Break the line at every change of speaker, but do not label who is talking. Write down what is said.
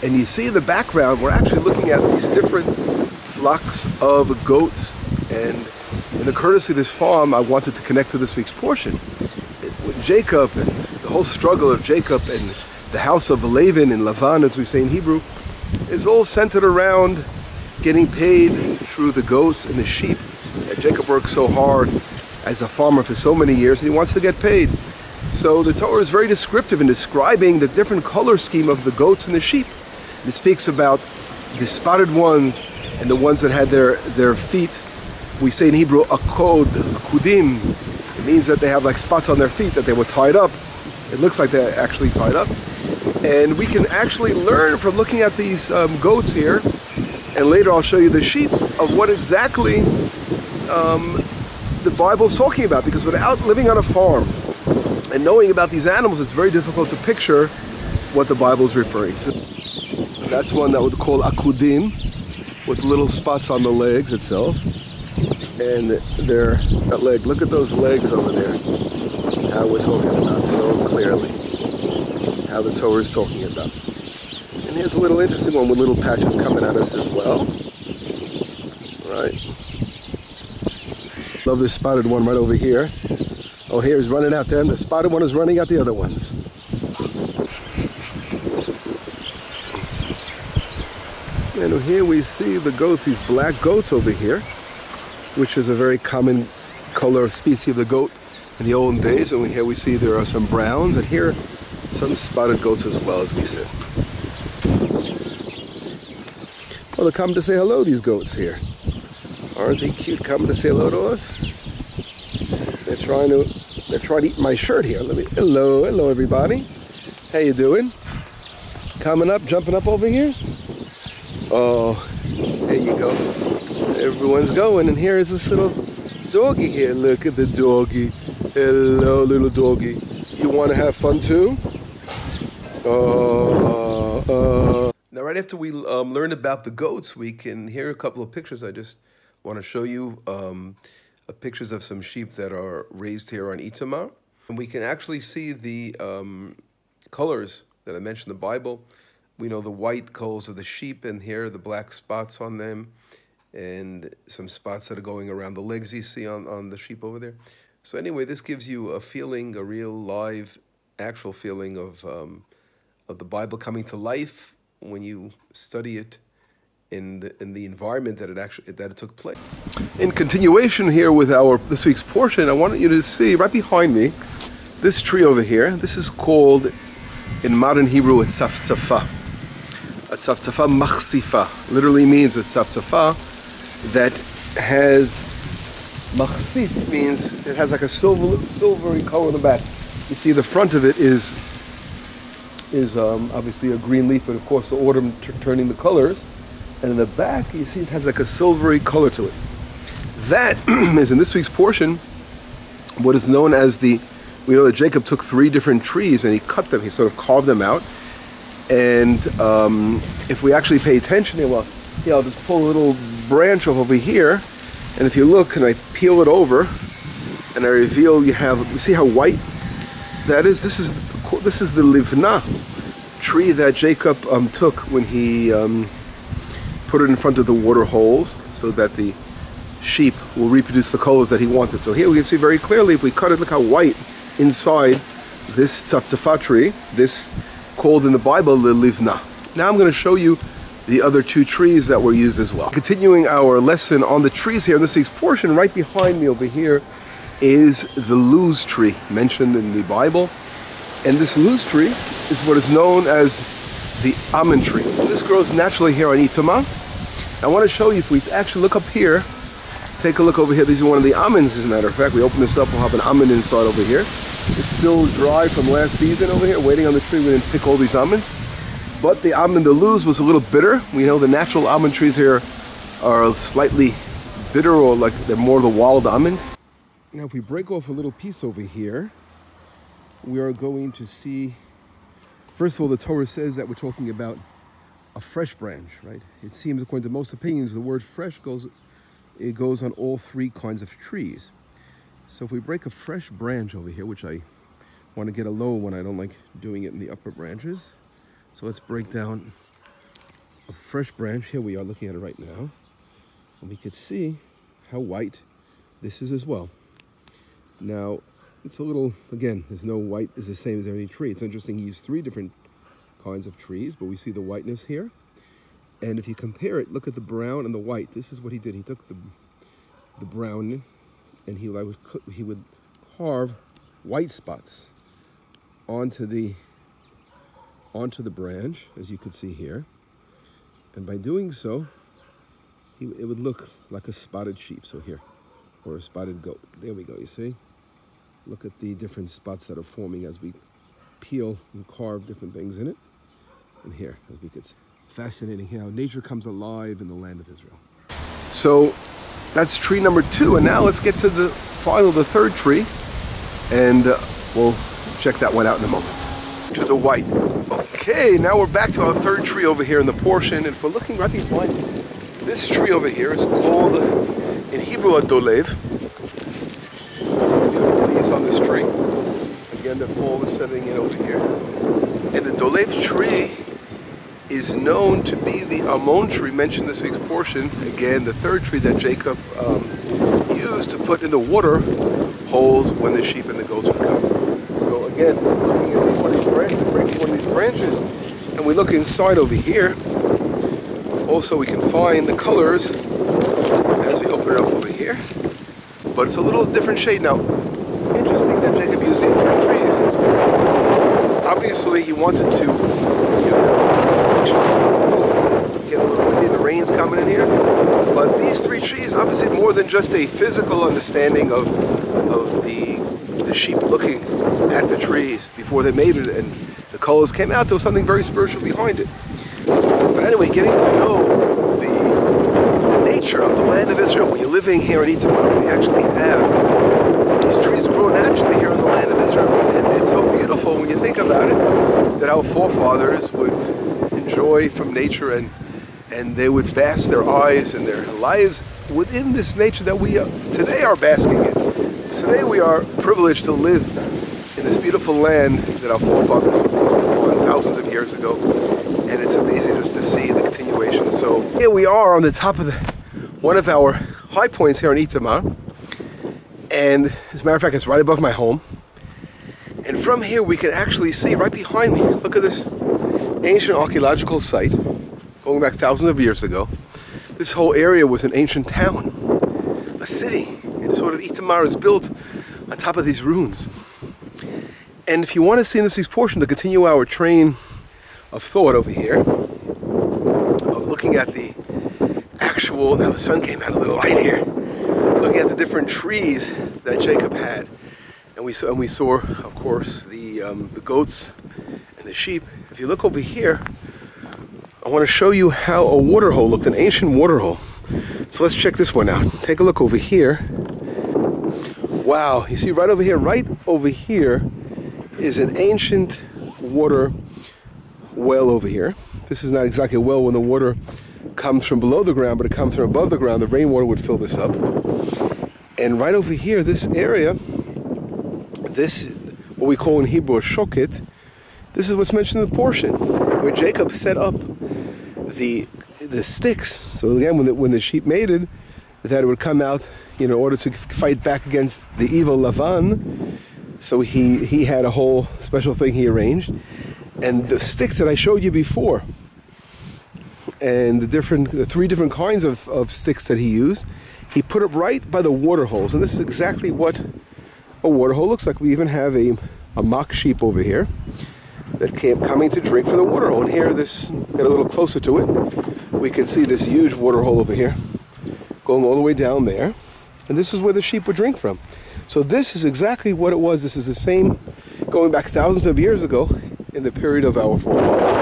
And you see in the background, we're actually looking at these different flocks of goats. And in the courtesy of this farm, I wanted to connect to this week's portion. With Jacob and the whole struggle of Jacob and the house of Lavan and Lavan, as we say in Hebrew, is all centered around getting paid through the goats and the sheep. And Jacob worked so hard as a farmer for so many years, and he wants to get paid. So the Torah is very descriptive in describing the different color scheme of the goats and the sheep. It speaks about the spotted ones and the ones that had their feet. We say in Hebrew, akudim. It means that they have like spots on their feet, that they were tied up. It looks like they're actually tied up. And we can actually learn from looking at these goats here, and later I'll show you the sheep, of what exactly the Bible's talking about. Because without living on a farm and knowing about these animals, it's very difficult to picture what the Bible is referring to. That's one that would call akudim, with little spots on the legs itself. And that leg, look at those legs over there. How we're talking about so clearly. How the Torah is talking about. And here's a little interesting one with little patches coming at us as well. Right. Love this spotted one right over here. Oh, here he's running out there, and the spotted one is running at the other ones. And here we see the goats, these black goats over here, which is a very common color species of the goat in the olden days. And here we see there are some browns, and here some spotted goats as well, as we said. Well, they're coming to say hello, these goats here. Aren't they cute, coming to say hello to us? They're trying to eat my shirt here. Hello everybody. How you doing? Coming up, jumping up over here? Oh, there you go. Everyone's going, and here is this little doggy here. Look at the doggy. Hello, little doggy. You want to have fun too? Now, right after we learned about the goats, we can hear a couple of pictures. I just want to show you pictures of some sheep that are raised here on Itamar. And we can actually see the colors that I mentioned in the Bible. We know the white coals of the sheep, and here the black spots on them, and some spots that are going around the legs you see on the sheep over there. So anyway, this gives you a feeling, a real live, actual feeling of the Bible coming to life when you study it in the environment that it took place. In continuation here with this week's portion, I wanted you to see right behind me this tree over here. This is called, in modern Hebrew, a tzaftzafah. A tzaftzafah machsifa literally means a tzaftzafah that has, machsif means it has like a silvery color in the back. You see the front of it is obviously a green leaf, but of course the autumn turning the colors. And in the back, you see it has like a silvery color to it. That is, in this week's portion, what is known as we know that Jacob took 3 different trees and he cut them, he sort of carved them out. And if we actually pay attention here, well, I'll just pull a little branch off over here. And if you look and I peel it over and I reveal, you see how white that is? This is the livna tree that Jacob took when he put it in front of the water holes so that the sheep will reproduce the colors that he wanted. So here we can see very clearly, if we cut it, look how white inside this tzaftzafah tree, this called in the Bible the livna. Now I'm going to show you the other 2 trees that were used as well. Continuing our lesson on the trees here in this week's portion, right behind me over here is the luz tree mentioned in the Bible. And this luz tree is what is known as the almond tree. This grows naturally here on Itamar. I want to show you, if we actually look up here, take a look over here. These are one of the almonds, as a matter of fact. We open this up, we'll have an almond inside over here. It's still dry from last season over here, waiting on the tree. We didn't pick all these almonds. But the almond, the luz, was a little bitter. We know the natural almond trees here are slightly bitter, or like they're more the wild almonds. Now, if we break off a little piece over here, we are going to see, first of all, the Torah says that we're talking about a fresh branch, right? It seems, according to most opinions, the word fresh goes on all 3 kinds of trees. So if we break a fresh branch over here, which I want to get a low one, I don't like doing it in the upper branches. So let's break down a fresh branch. Here we are looking at it right now. And we could see how white this is as well. Now, it's a little, again, there's no white is the same as any tree. It's interesting, he used 3 different kinds of trees, but we see the whiteness here. And if you compare it, look at the brown and the white. This is what he did. He took the brown and he would carve white spots onto the branch, as you could see here. And by doing so, it would look like a spotted sheep. So here, or a spotted goat. There we go, you see? Look at the different spots that are forming as we peel and carve different things in it. And here, as we could see. Fascinating how nature comes alive in the land of Israel. So that's tree number 2, and now let's get to the third tree, and we'll check that one out in a moment. To the white. Okay, now we're back to our third tree over here in the portion, and if we're looking right behind this tree over here is called, in Hebrew, a dolev. Some beautiful leaves on this tree. Again, the fall is setting in over here. And the dolev tree is known to be the almond tree mentioned in this week's portion. Again, the third tree that Jacob used to put in the water holes when the sheep and the goats would come. So again, looking at one of these branches, breaking one of these branches, and we look inside over here. Also, we can find the colors as we open it up over here. But it's a little different shade now. Interesting that Jacob used these 3 trees. Obviously, he wanted to get a little windy, the rain's coming in here. But these 3 trees, obviously more than just a physical understanding of the sheep looking at the trees before they made it and the colors came out, there was something very spiritual behind it. But anyway, getting to know the nature of the land of Israel. When you're living here in Itamar, we actually have these trees grow naturally here in the land of Israel. And it's so beautiful when you think about it, that our forefathers would enjoy from nature and they would bask their eyes and their lives within this nature that we today are basking in. Today we are privileged to live in this beautiful land that our forefathers lived on thousands of years ago. And it's amazing just to see the continuation. So here we are on the top of one of our high points here in Itamar. And as a matter of fact, it's right above my home. And from here we can actually see right behind me, look at this ancient archaeological site going back thousands of years ago. This whole area was an ancient town, a city. And sort of Itamar is built on top of these ruins. And if you want to see in this week's portion to continue our train of thought over here, of looking at the actual, now the sun came out a little light here, looking at the different trees that Jacob had. And we saw, of course, the goats and the sheep. If you look over here, I want to show you how a water hole looked, an ancient water hole. So let's check this one out. Take a look over here. Wow, you see right over here is an ancient water well over here. This is not exactly a well when the water comes from below the ground, but it comes from above the ground. The rainwater would fill this up. And right over here, this area, this, what we call in Hebrew a shoket, this is what's mentioned in the portion, where Jacob set up the sticks. So again, when the sheep mated, that it would come out in order to fight back against the evil Lavan. So he had a whole special thing he arranged. And the sticks that I showed you before, and the 3 different kinds of sticks that he used, he put up right by the water holes. And this is exactly what a water hole looks like. We even have a mock sheep over here that coming to drink from the water hole. And here, get a little closer to it, we can see this huge water hole over here, going all the way down there. And this is where the sheep would drink from. So this is exactly what it was. This is the same, going back thousands of years ago, in the period of our forefathers.